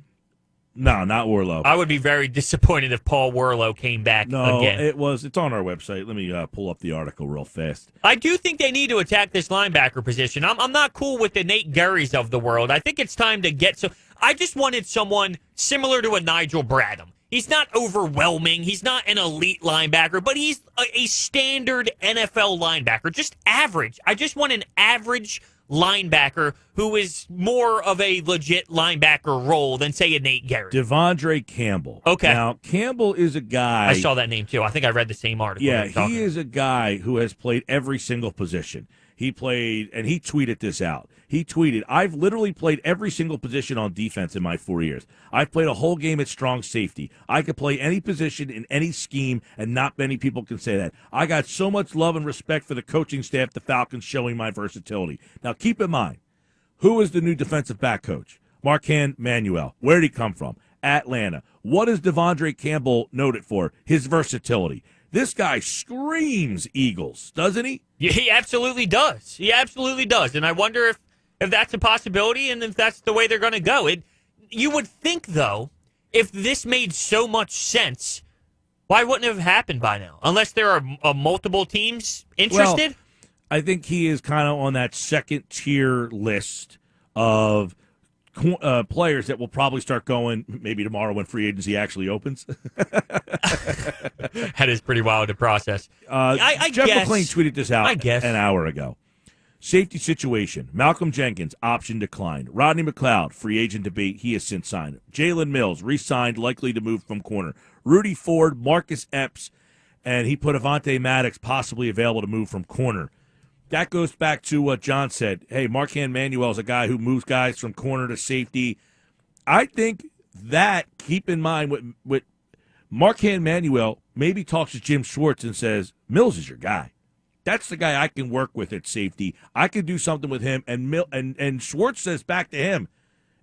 no, not Warlow. I would be very disappointed if Paul Warlow came back again. It's on our website. Let me pull up the article real fast. I do think they need to attack this linebacker position. I'm not cool with the Nate Gerrys of the world. I think it's time to get so. I just wanted someone similar to a Nigel Bradham. He's not overwhelming. He's not an elite linebacker, but he's a standard NFL linebacker, just average. I just want an average linebacker who is more of a legit linebacker role than, say, a Nate Gerry. Devondre Campbell. Okay. Now, Campbell is a guy. I saw that name, too. I think I read the same article. Yeah, he is a guy who has played every single position. He played, and he tweeted this out. He tweeted, I've literally played every single position on defense in my 4 years. I've played a whole game at strong safety. I could play any position in any scheme, and not many people can say that. I got so much love and respect for the coaching staff, the Falcons, showing my versatility. Now, keep in mind, who is the new defensive back coach? Marquand Manuel, where did he come from? Atlanta. What is Devondre Campbell noted for? His versatility. This guy screams Eagles, doesn't he? Yeah, he absolutely does. He absolutely does. And I wonder if that's a possibility and if that's the way they're going to go. You would think, though, if this made so much sense, why wouldn't it have happened by now? Unless there are multiple teams interested? Well, I think he is kind of on that second-tier list of players that will probably start going maybe tomorrow when free agency actually opens. That is pretty wild to process. I Jeff guess, McClain tweeted this out an hour ago. Safety situation. Malcolm Jenkins, option declined. Rodney Mcleod, free agent debate. He has since signed. Jalen Mills, re-signed, likely to move from corner. Rudy Ford, Marcus Epps, and he put Avonte Maddox possibly available to move from corner. That goes back to what John said. Hey, Marquand Manuel is a guy who moves guys from corner to safety. I think that, keep in mind, what Marquand Manuel maybe talks to Jim Schwartz and says, Mills is your guy. That's the guy I can work with at safety. I can do something with him. And Schwartz says back to him,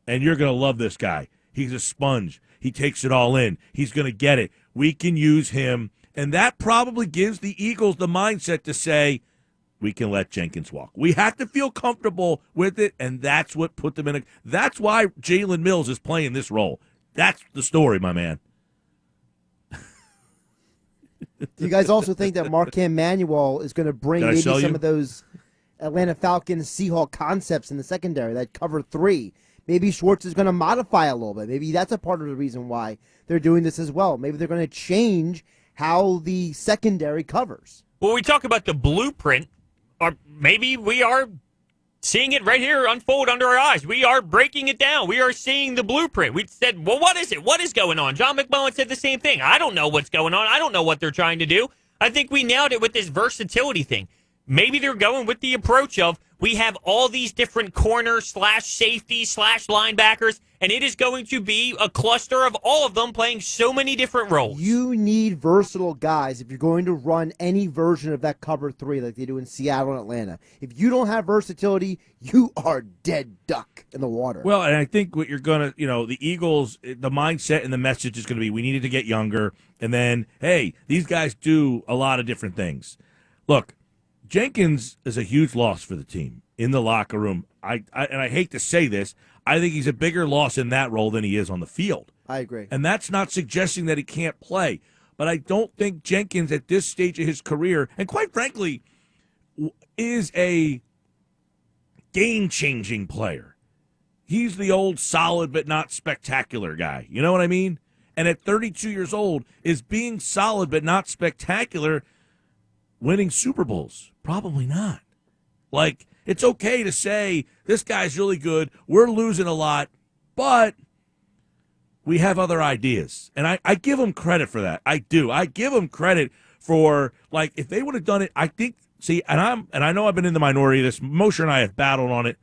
and you're going to love this guy. He's a sponge. He takes it all in. He's going to get it. We can use him. And that probably gives the Eagles the mindset to say, we can let Jenkins walk. We have to feel comfortable with it, and that's what put them in that's why Jalen Mills is playing this role. That's the story, my man. Do you guys also think that Marquand Manuel is going to bring maybe some of those Atlanta Falcons Seahawk concepts in the secondary, that cover three? Maybe Schwartz is going to modify a little bit. Maybe that's a part of the reason why they're doing this as well. Maybe they're going to change how the secondary covers. Well, we talk about the blueprint, or maybe we are seeing it right here unfold under our eyes. We are breaking it down. We are seeing the blueprint. We said, well, what is it? What is going on? John McMullen said the same thing. I don't know what's going on. I don't know what they're trying to do. I think we nailed it with this versatility thing. Maybe they're going with the approach of we have all these different corner / safety / linebackers, and it is going to be a cluster of all of them playing so many different roles. You need versatile guys if you're going to run any version of that cover three like they do in Seattle and Atlanta. If you don't have versatility, you are dead duck in the water. Well, and I think what you're going to, the Eagles, the mindset and the message is going to be we needed to get younger, and then, hey, these guys do a lot of different things. Look, Jenkins is a huge loss for the team in the locker room. And I hate to say this, I think he's a bigger loss in that role than he is on the field. I agree. And that's not suggesting that he can't play. But I don't think Jenkins at this stage of his career, and quite frankly, is a game-changing player. He's the old solid but not spectacular guy. You know what I mean? And at 32 years old, is being solid but not spectacular winning Super Bowls? Probably not. Like, it's okay to say, this guy's really good, we're losing a lot, but we have other ideas. And I give him credit for that. I do. I give him credit for, like, if they would have done it, I think, and I know I've been in the minority of this, Mosher and I have battled on it.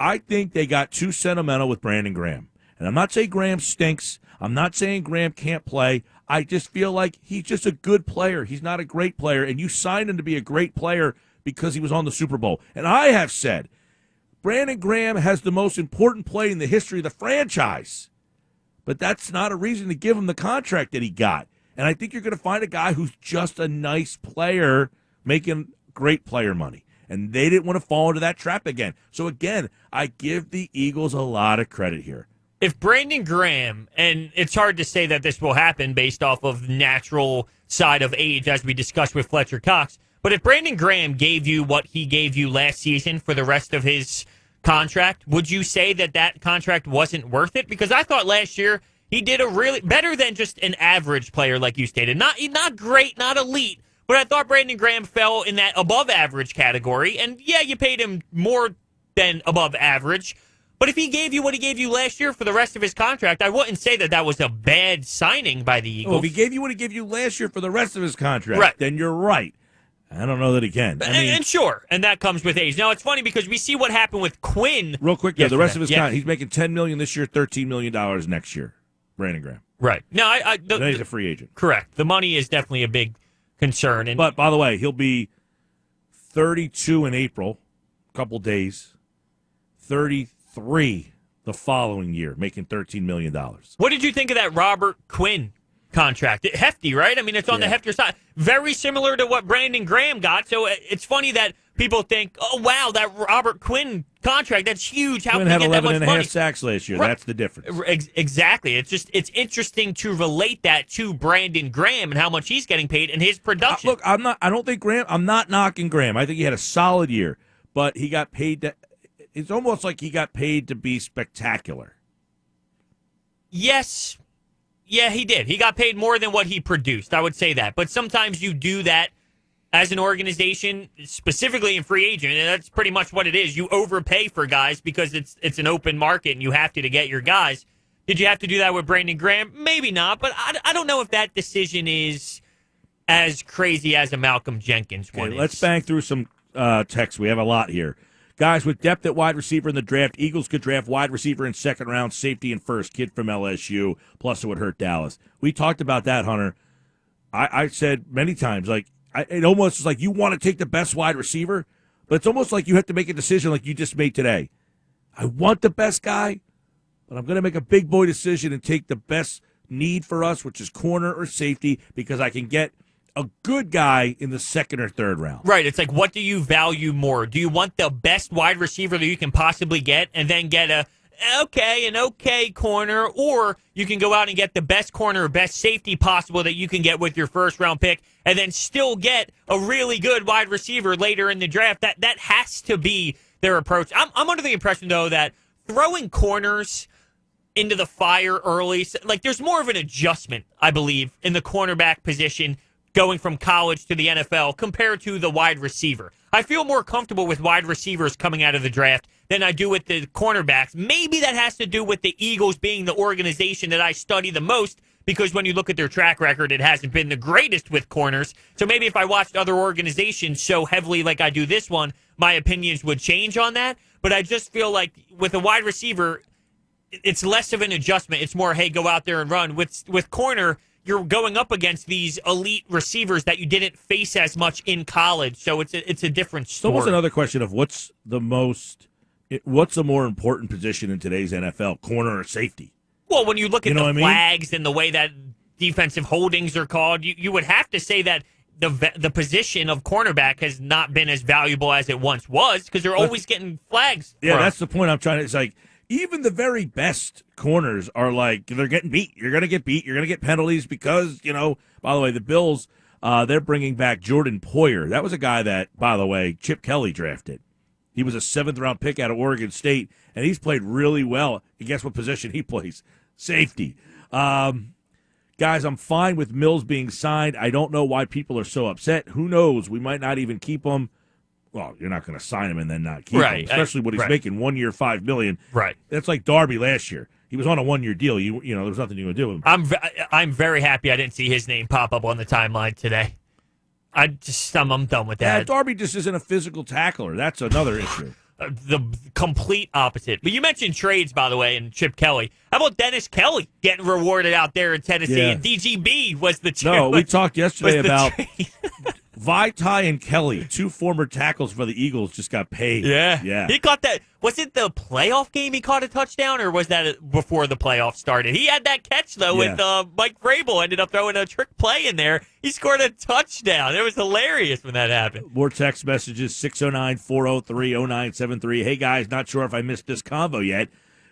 I think they got too sentimental with Brandon Graham. And I'm not saying Graham stinks. I'm not saying Graham can't play. I just feel like he's just a good player. He's not a great player, and you signed him to be a great player because he was on the Super Bowl. And I have said, Brandon Graham has the most important play in the history of the franchise. But that's not a reason to give him the contract that he got. And I think you're going to find a guy who's just a nice player making great player money. And they didn't want to fall into that trap again. So, again, I give the Eagles a lot of credit here. If Brandon Graham, and it's hard to say that this will happen based off of natural side of age, as we discussed with Fletcher Cox, but if Brandon Graham gave you what he gave you last season for the rest of his contract, would you say that contract wasn't worth it? Because I thought last year he did a really better than just an average player, like you stated. Not great, not elite, but I thought Brandon Graham fell in that above average category. And yeah, you paid him more than above average. But if he gave you what he gave you last year for the rest of his contract, I wouldn't say that was a bad signing by the Eagles. Well, if he gave you what he gave you last year for the rest of his contract, right, then you're right. I don't know that he can. And sure, and that comes with age. Now, it's funny because we see what happened with Quinn. Real quick, the rest of his contract, he's making $10 million this year, $13 million next year, Brandon Graham. Right. No, then he's a free agent. Correct. The money is definitely a big concern. But, by the way, he'll be 32 in April, a couple days, 33 the following year, making $13 million. What did you think of that Robert Quinn contract? Hefty, right? I mean, it's on the heftier side. Very similar to what Brandon Graham got. So it's funny that people think, oh, wow, that Robert Quinn contract, that's huge. How Quinn can had he get 11 that and much a money? half sacks last year. Right. That's the difference. Exactly. It's interesting to relate that to Brandon Graham and how much he's getting paid and his production. Look, I'm not knocking Graham. I think he had a solid year, but he got paid it's almost like he got paid to be spectacular. Yes. Yeah, he did. He got paid more than what he produced. I would say that. But sometimes you do that as an organization, specifically in free agent, and that's pretty much what it is. You overpay for guys because it's an open market and you have to get your guys. Did you have to do that with Brandon Graham? Maybe not, but I don't know if that decision is as crazy as a Malcolm Jenkins one is. Let's bang through some texts. We have a lot here. Guys, with depth at wide receiver in the draft, Eagles could draft wide receiver in second round, safety in first, kid from LSU, plus it would hurt Dallas. We talked about that, Hunter. I said many times, like, it almost is like you want to take the best wide receiver, but it's almost like you have to make a decision like you just made today. I want the best guy, but I'm going to make a big boy decision and take the best need for us, which is corner or safety, because I can get a good guy in the second or third round. Right. It's like, what do you value more? Do you want the best wide receiver that you can possibly get and then get an okay corner, or you can go out and get the best corner or best safety possible that you can get with your first round pick and then still get a really good wide receiver later in the draft? That has to be their approach. I'm under the impression, though, that throwing corners into the fire early, like, there's more of an adjustment, I believe, in the cornerback position going from college to the NFL compared to the wide receiver. I feel more comfortable with wide receivers coming out of the draft than I do with the cornerbacks. Maybe that has to do with the Eagles being the organization that I study the most, because when you look at their track record, it hasn't been the greatest with corners. So maybe if I watched other organizations so heavily like I do this one, my opinions would change on that. But I just feel like with a wide receiver, it's less of an adjustment. It's more, hey, go out there and run. With corner, you're going up against these elite receivers that you didn't face as much in college, so it's a different story. So what's another question of what's the more important position in today's NFL, corner or safety? Well, when you look at the flags and the way that defensive holdings are called, you would have to say that the position of cornerback has not been as valuable as it once was, because they're always getting flags. Yeah, that's the point I'm trying to. It's like, even the very best corners are like, they're getting beat. You're going to get beat. You're going to get penalties because, by the way, the Bills, they're bringing back Jordan Poyer. That was a guy that, by the way, Chip Kelly drafted. He was a 7th-round pick out of Oregon State, and he's played really well. And guess what position he plays? Safety. Guys, I'm fine with Mills being signed. I don't know why people are so upset. Who knows? We might not even keep him. Well, you're not going to sign him and then not keep him, especially when he's making 1 year, $5 million. Right. That's like Darby last year. He was on a 1 year deal. There's nothing you can do with him. I'm very happy I didn't see his name pop up on the timeline today. I'm done with that. Yeah, Darby just isn't a physical tackler. That's another issue. The complete opposite. But you mentioned trades, by the way, and Chip Kelly. How about Dennis Kelly getting rewarded out there in Tennessee? Yeah. And DGB was the trade. No, we talked yesterday about Vaitai and Kelly, 2 former tackles for the Eagles, just got paid. Yeah. He caught that. Was it the playoff game he caught a touchdown, or was that before the playoffs started? He had that catch, though, with Mike Vrabel. Ended up throwing a trick play in there. He scored a touchdown. It was hilarious when that happened. More text messages, 609-403-0973. Hey, guys, not sure if I missed this convo yet.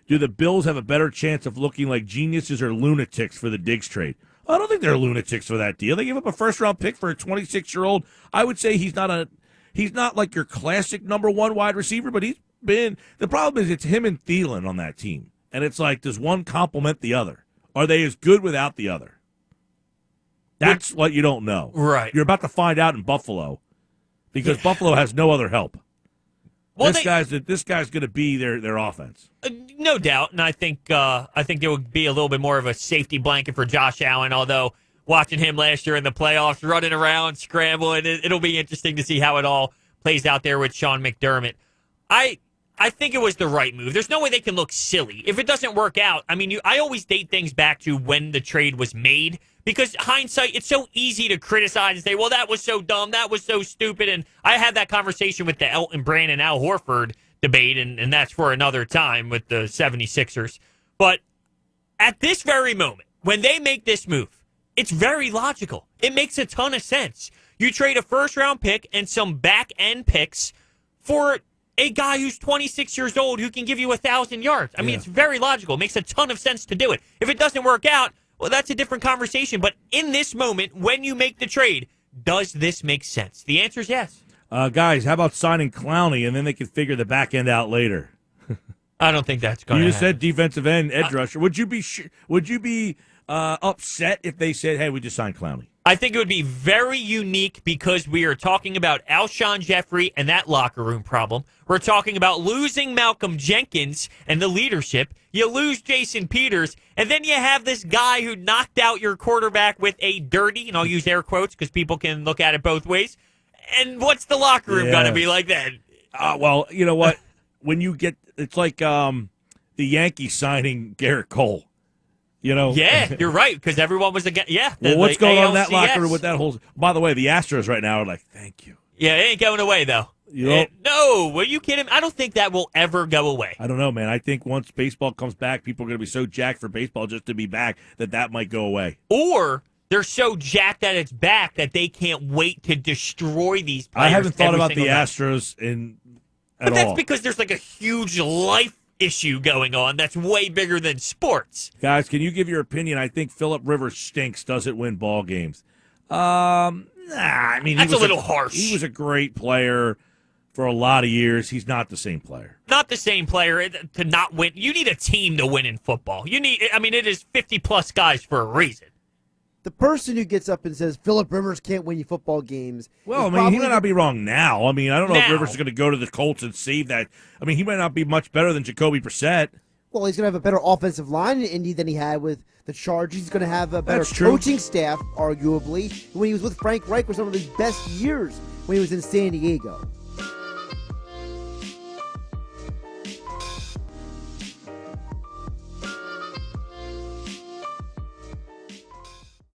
Do the Bills have a better chance of looking like geniuses or lunatics for the Diggs trade? I don't think they're lunatics for that deal. They gave up a first-round pick for a 26-year-old. I would say he's not like your classic number 1 wide receiver, but he's been. The problem is it's him and Thielen on that team, and it's like, does one complement the other? Are they as good without the other? That's what you don't know. Right. You're about to find out in Buffalo, because Buffalo has no other help. Well, this guy's going to be their offense. No doubt, and I think there would be a little bit more of a safety blanket for Josh Allen, although watching him last year in the playoffs, running around, scrambling, it'll be interesting to see how it all plays out there with Sean McDermott. I think it was the right move. There's no way they can look silly. If it doesn't work out, I mean, I always date things back to when the trade was made, because hindsight, it's so easy to criticize and say, well, that was so dumb, that was so stupid. And I had that conversation with the Elton Brand and Al Horford debate, and that's for another time with the 76ers. But at this very moment, when they make this move, it's very logical. It makes a ton of sense. You trade a first-round pick and some back-end picks for a guy who's 26 years old who can give you 1,000 yards. I mean, it's very logical. It makes a ton of sense to do it. If it doesn't work out, well, that's a different conversation. But in this moment, when you make the trade, does this make sense? The answer is yes. Guys, how about signing Clowney, and then they can figure the back end out later? I don't think that's going to happen. You just said defensive end, edge rusher. Would you be upset if they said, hey, we just signed Clowney? I think it would be very unique because we are talking about Alshon Jeffrey and that locker room problem. We're talking about losing Malcolm Jenkins and the leadership. You lose Jason Peters, and then you have this guy who knocked out your quarterback with a dirty, and I'll use air quotes because people can look at it both ways. And what's the locker room going to be like then? Well, you know what? When you get, it's like the Yankees signing Garrett Cole. You know? Yeah, you're right, because everyone was against. Yeah. Well, what's going on in that ALCS. locker room with that whole? By the way, the Astros right now are like, thank you. Yeah, it ain't going away though. No, were you kidding? I don't think that will ever go away. I don't know, man. I think once baseball comes back, people are going to be so jacked for baseball just to be back that might go away. Or they're so jacked that it's back that they can't wait to destroy these players. I haven't thought about the day. Astros at all. But that's because there's like a huge life issue going on that's way bigger than sports. Guys, can you give your opinion? I think Phillip Rivers stinks, doesn't win ball games. I mean, that's a little harsh. He was a great player for a lot of years. He's not the same player. Not the same player to not win. You need a team to win in football. It is 50-plus guys for a reason. The person who gets up and says Phillip Rivers can't win you football games. Well, he might not be wrong now. I mean, I don't know if Rivers is going to go to the Colts and save that. I mean, he might not be much better than Jacoby Brissett. Well, he's going to have a better offensive line in Indy than he had with the Chargers. He's going to have a better coaching staff, arguably. When he was with Frank Reich, were some of his best years when he was in San Diego.